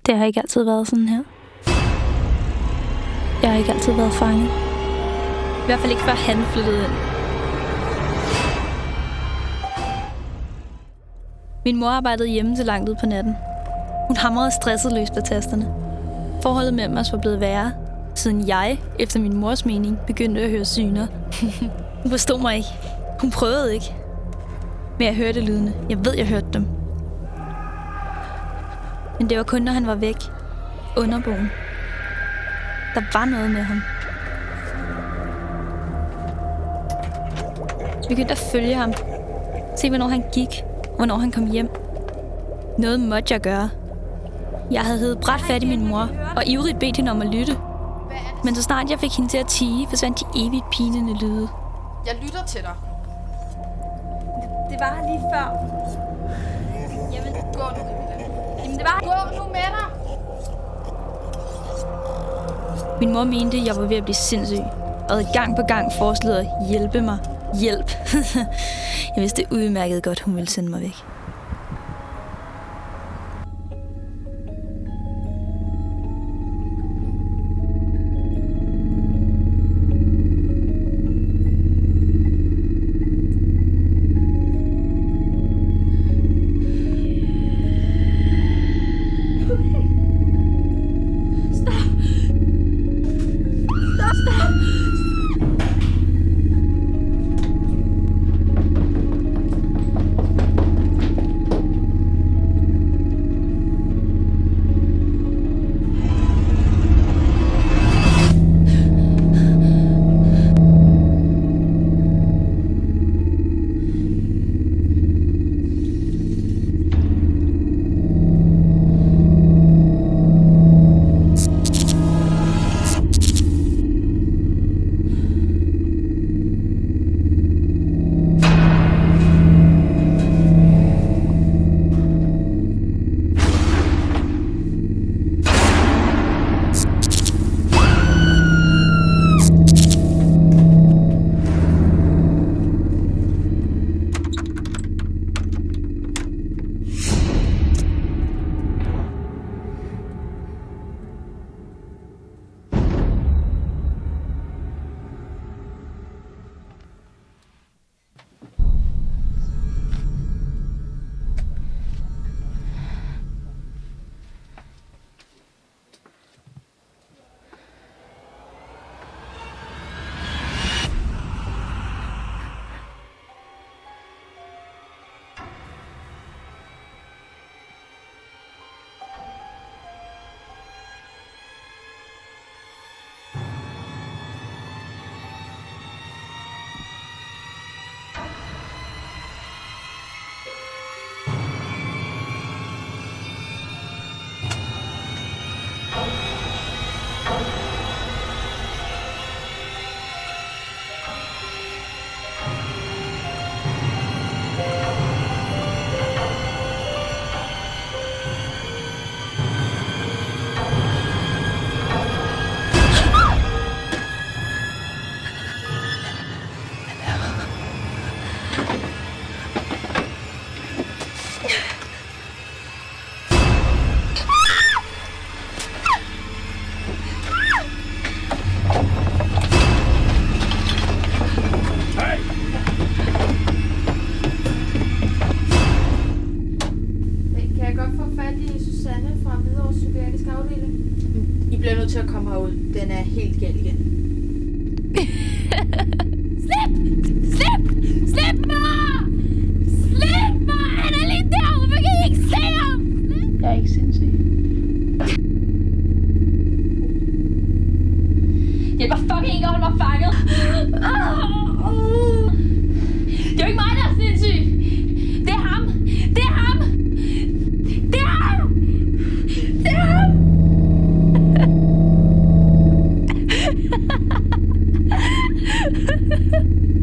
Det har ikke altid været sådan her. Jeg har ikke altid været fanget. I hvert fald ikke før han flyttede ind. Min mor arbejdede hjemme til langt ud på natten. Hun hamrede stresset løs på tasterne. Forholdet mellem os var blevet værre, siden jeg, efter min mors mening, begyndte at høre syner. Hun forstod mig ikke. Hun prøvede ikke. Men jeg hørte lydene. Jeg ved, jeg hørte dem. Men det var kun, når han var væk. Underboen. Der var noget med ham. Jeg begyndte at følge ham. Se, hvornår han gik. Hvornår han kom hjem. Noget måtte jeg gøre. Jeg havde heddet bræt fat i min mor, og ivrigt bedt hende om at lytte. Men så snart jeg fik hende til at tie, forsvandt de evigt pinende lyde. Jeg lytter til dig. Det var her lige før. Jamen, gå nu, Camilla. Jamen, det var... Gå nu med dig! Min mor mente, jeg var ved at blive sindssyg, og havde gang på gang foreslået at hjælpe mig. Hjælp. Jeg vidste udmærket godt, hun ville sende mig væk. I bliver nødt til at komme herud. Den er helt galt igen. Slip! Slip! Slip mig! Slip mig! Han er lige derovre, hvor kan I ikke se ham? Jeg er ikke sindssyg. Hjælp mig fucking ikke at holde mig fanget. Det er jo ikke mig, der er sindssyg. Det er ham. Det er ham. Det er ham. Det er ham. Ha ha ha ha!